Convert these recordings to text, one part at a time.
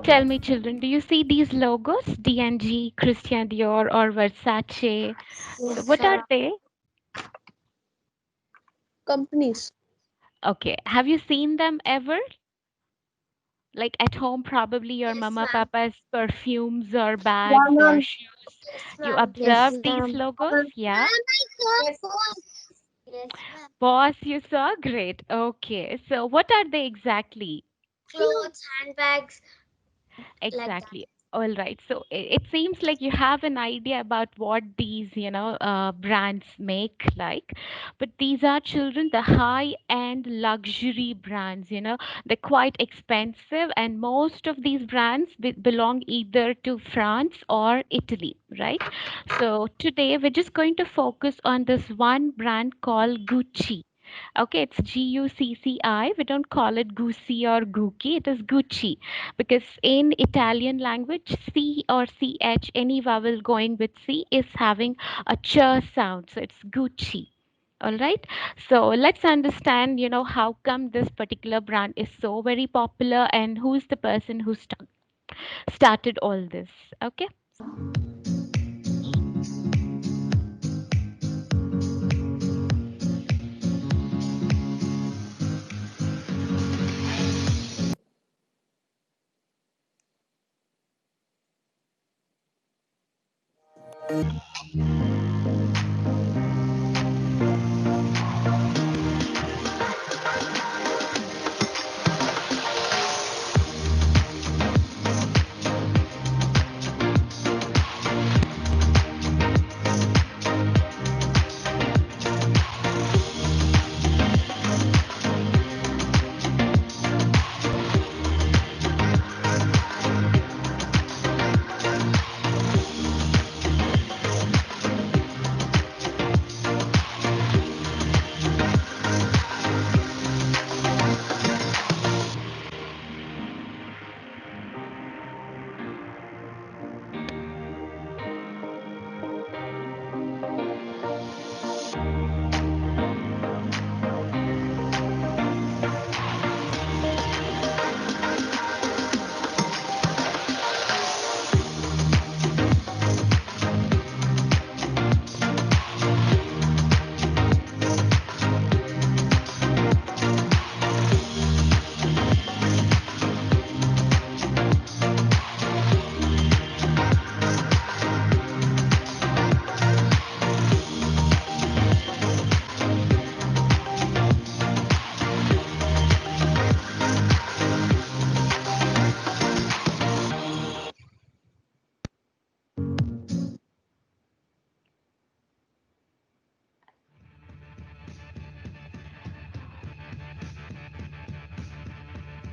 tell me, children, do you see these logos? D&G, Christian Dior, or Versace? So, Yes, what are they? companies. Okay, have you seen them ever? Like at home, probably your Yes, mama ma'am. papa's perfumes or Yeah, bags or ma'am. shoes. Yes, You ma'am. observe Yes, these ma'am. logos? Ma'am. Yeah. Yes, yes, ma'am. Boss, you saw? Great. Okay. So, what are they exactly? Clothes, handbags, like that. Exactly. All right. So it seems like you have an idea about what these, brands make like. But these are children, the high-end luxury brands, they're quite expensive, and most of these brands belong either to France or Italy, right? So today we're just going to focus on this one brand called Gucci. Okay, it's Gucci. We don't call it Gucci or Gucci. It is Gucci because in Italian language, C or CH, any vowel going with C is having a ch sound. So it's Gucci. All right. So let's understand, how come this particular brand is so very popular and who's the person who started all this. Okay.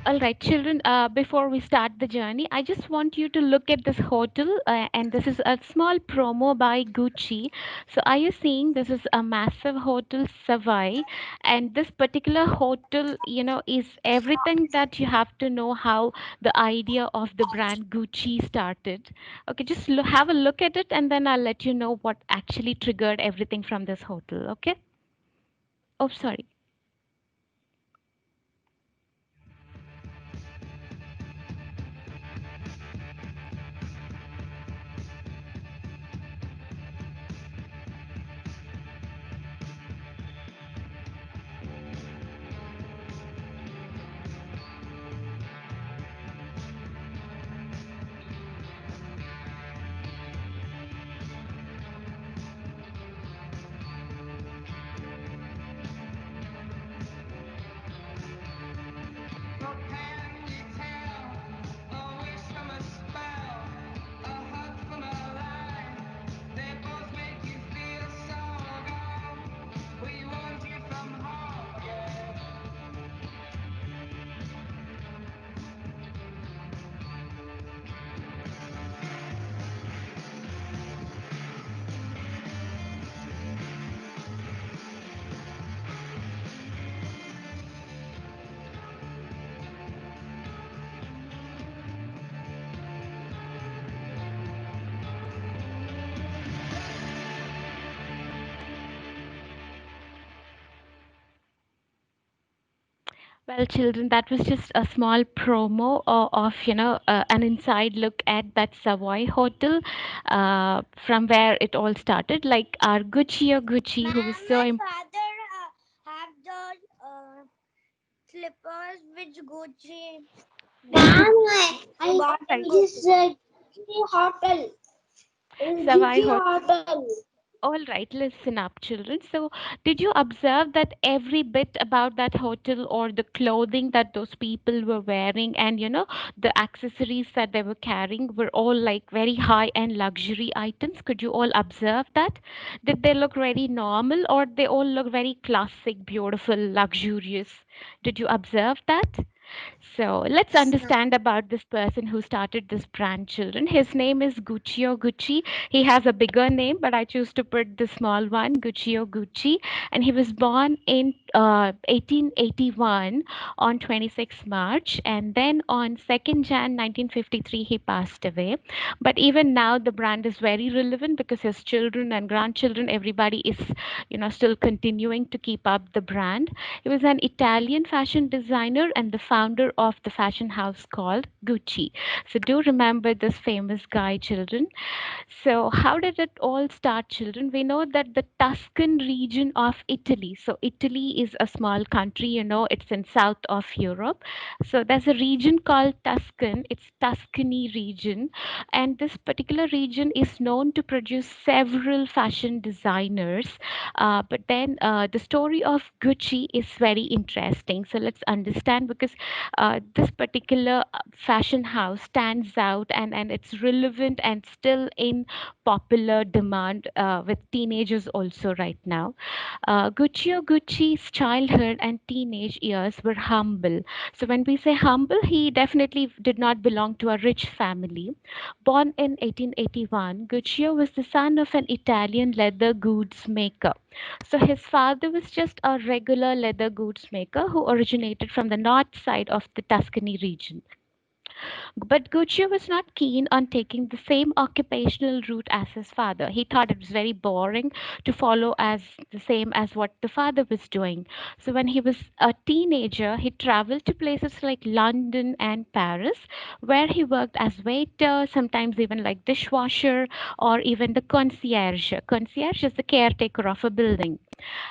All right, children, before we start the journey, I just want you to look at this hotel, and this is a small promo by Gucci. So, are you seeing this is a massive hotel, Savoy, and this particular hotel, is everything that you have to know how the idea of the brand Gucci started. Okay, just have a look at it, and then I'll let you know what actually triggered everything from this hotel. Okay? Oh, sorry. Well, children, that was just a small promo of, an inside look at that Savoy Hotel, from where it all started. Like our Gucci or Gucci, who was Ma'am, so my father have the slippers which Gucci. Ma'am, I bought in right. this hotel. Savoy Gucci Hotel. hotel. All right, listen up, children. So, did you observe that every bit about that hotel or the clothing that those people were wearing and, the accessories that they were carrying were all like very high end luxury items? Could you all observe that? Did they look very normal or they all look very classic, beautiful, luxurious? Did you observe that? So let's Yes, ma'am. understand about this person who started this brand, children. His name is Guccio Gucci. He has a bigger name, but I choose to put the small one, Guccio Gucci. And he was born in 1881 on 26 March. And then on 2nd Jan 1953, he passed away. But even now, the brand is very relevant because his children and grandchildren, everybody is, still continuing to keep up the brand. He was an Italian fashion designer and the founder of the fashion house called Gucci. So, do remember this famous guy, children. So, how did it all start, children? We know that the Tuscan region of Italy. So, Italy is a small country, it's in south of Europe. So, there's a region called Tuscan. It's Tuscany region, and this particular region is known to produce several fashion designers. But then the story of Gucci is very interesting. So, let's understand because this particular fashion house stands out and it's relevant and still in popular demand with teenagers also right now. Guccio Gucci's childhood and teenage years were humble. So when we say humble, he definitely did not belong to a rich family. Born in 1881, Guccio was the son of an Italian leather goods maker. So his father was just a regular leather goods maker who originated from the north side of the Tuscany region. But Guccio was not keen on taking the same occupational route as his father. He thought it was very boring to follow as the same as what the father was doing. So when he was a teenager, he traveled to places like London and Paris, where he worked as waiter, sometimes even like dishwasher, or even the concierge. Concierge is the caretaker of a building.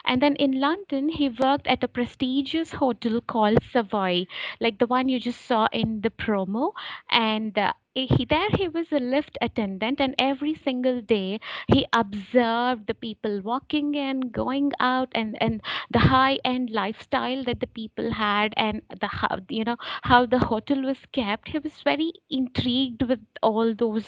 And then in London, he worked at a prestigious hotel called Savoy, like the one you just saw in the promo. And he was a lift attendant, and every single day he observed the people walking in, going out, and the high end lifestyle that the people had, and the how the hotel was kept. He was very intrigued with all those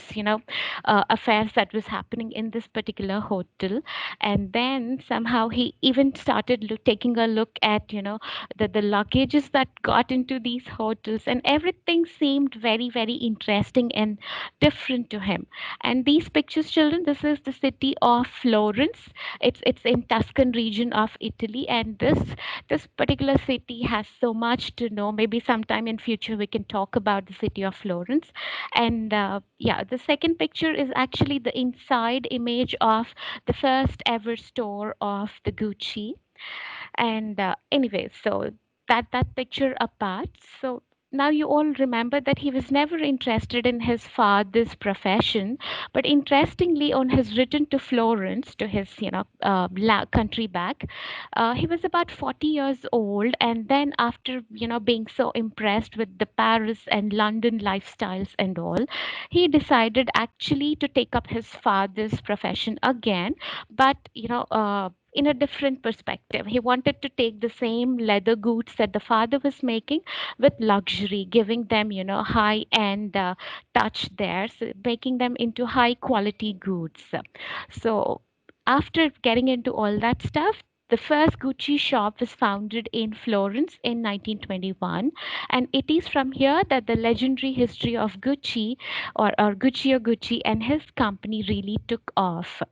affairs that was happening in this particular hotel. And then somehow he even started taking a look at the luggages that got into these hotels, and everything seemed very very interesting and different to him. And these pictures, children, this is the city of Florence. It's in Tuscan region of Italy, and this particular city has so much to know. Maybe sometime in future we can talk about the city of Florence. And yeah, the second picture is actually the inside image of the first ever store of the Gucci. And anyway, so that picture apart, so now you all remember that he was never interested in his father's profession, but interestingly, on his return to Florence, to his country back, he was about 40 years old, and then after being so impressed with the Paris and London lifestyles and all, he decided actually to take up his father's profession again, but in a different perspective. He wanted to take the same leather goods that the father was making with luxury, giving them, high end touch there, so making them into high quality goods. So, after getting into all that stuff, the first Gucci shop was founded in Florence in 1921, and it is from here that the legendary history of Gucci or Guccio Gucci and his company really took off.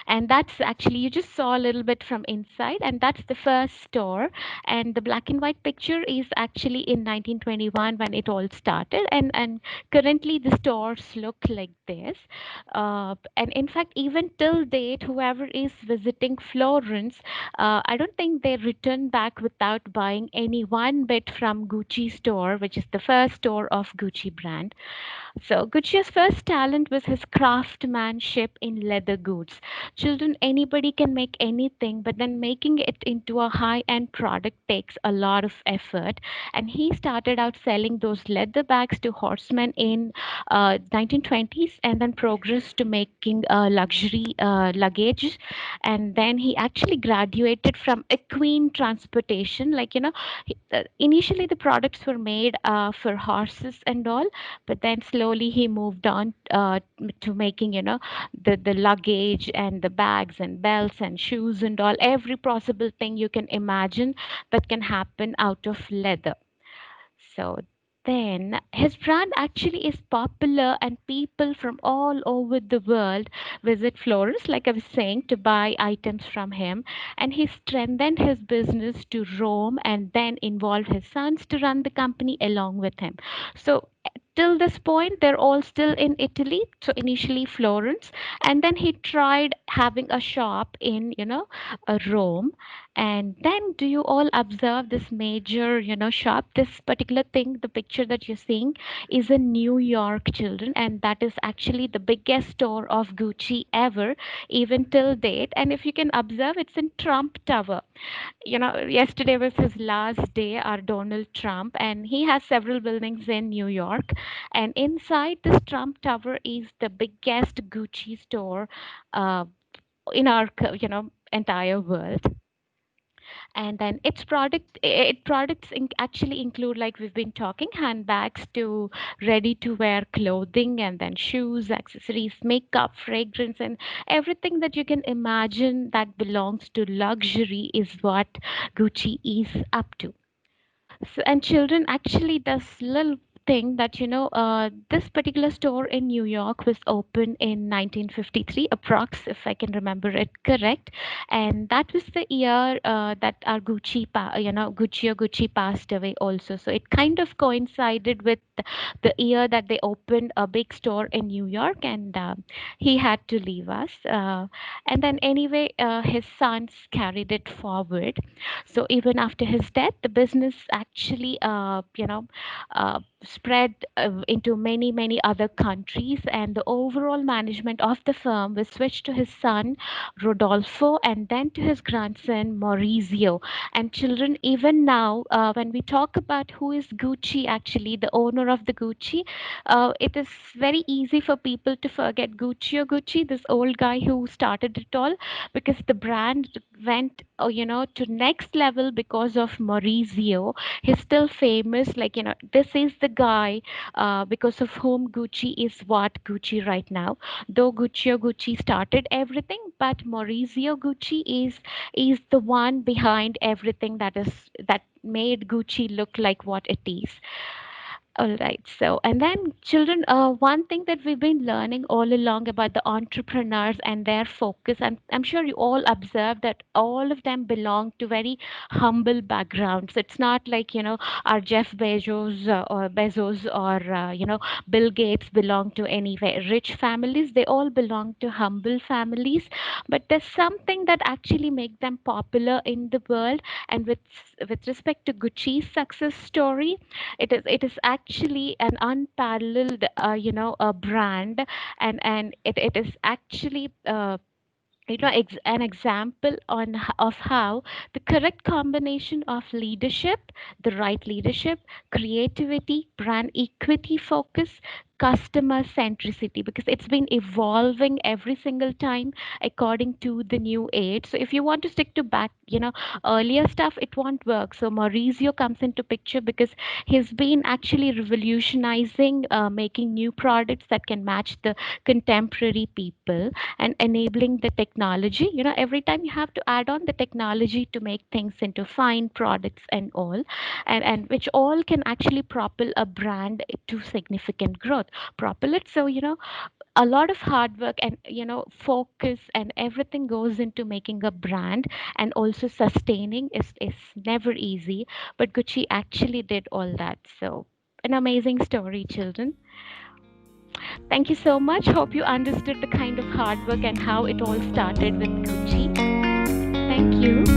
And that's actually, you just saw a little bit from inside, and that's the first store. And the black and white picture is actually in 1921 when it all started, and currently the stores look like this. And in fact, even till date, whoever is visiting Florence, I don't think they return back without buying any one bit from Gucci store, which is the first store of Gucci brand. So Gucci's first talent was his craftsmanship in leather goods. Children, anybody can make anything, but then making it into a high-end product takes a lot of effort. And he started out selling those leather bags to horsemen in 1920s, and then progressed to making luxury luggage. And then he actually graduated from equine transportation. Like, initially the products were made for horses and all, but then slowly he moved on to making, the luggage and the bags and belts and shoes and all, every possible thing you can imagine that can happen out of leather. So then his brand actually is popular, and people from all over the world visit Florence, like I was saying, to buy items from him. And he strengthened his business to Rome and then involved his sons to run the company along with him. So till this point, they're all still in Italy. So initially Florence, and then he tried having a shop in, Rome. And then, do you all observe this major, shop? This particular thing, the picture that you're seeing, is in New York, children, and that is actually the biggest store of Gucci ever, even till date. And if you can observe, it's in Trump Tower. Yesterday was his last day, our Donald Trump, and he has several buildings in New York. And inside this Trump Tower is the biggest Gucci store uh, in our, entire world. And then its products actually include, like we've been talking, handbags to ready to wear clothing, and then shoes, accessories, makeup, fragrance, and everything that you can imagine that belongs to luxury is what Gucci is up to. So, and children, actually, this little thing that, this particular store in New York was opened in 1953, approx, if I can remember it correct. And that was the year that our Gucci passed away also. So it kind of coincided with the year that they opened a big store in New York, and he had to leave us. And then anyway, his sons carried it forward. So even after his death, the business actually, spread into many, many other countries, and the overall management of the firm was switched to his son, Rodolfo, and then to his grandson, Maurizio. And children, even now, when we talk about who is Gucci, actually, the owner of the Gucci, it is very easy for people to forget Gucci or Gucci, this old guy who started it all, because the brand went, to next level because of Maurizio. He's still famous. Like, this is the guy because of whom Gucci is what Gucci right now. Though Gucci or Gucci started everything, but Maurizio Gucci is the one behind everything that made Gucci look like what it is. All right. So, and then children, one thing that we've been learning all along about the entrepreneurs and their focus, I'm sure you all observed that all of them belong to very humble backgrounds. It's not like, our Jeff Bezos or Bill Gates belong to any very rich families. They all belong to humble families. But there's something that actually make them popular in the world. And with respect to Gucci's success story, it is actually an unparalleled brand, and it is actually an example of how the correct combination of leadership, the right leadership, creativity, brand equity focus, customer centricity, because it's been evolving every single time according to the new age. So if you want to stick to back, earlier stuff, it won't work. So Maurizio comes into picture because he's been actually revolutionizing, making new products that can match the contemporary people, and enabling the technology. Every time you have to add on the technology to make things into fine products and all, and which all can actually propel a brand to significant growth, propel it. So, a lot of hard work and focus and everything goes into making a brand, and also sustaining is never easy, but Gucci actually did all that. So an amazing story, children. Thank you so much. Hope you understood the kind of hard work and how it all started with Gucci. Thank you.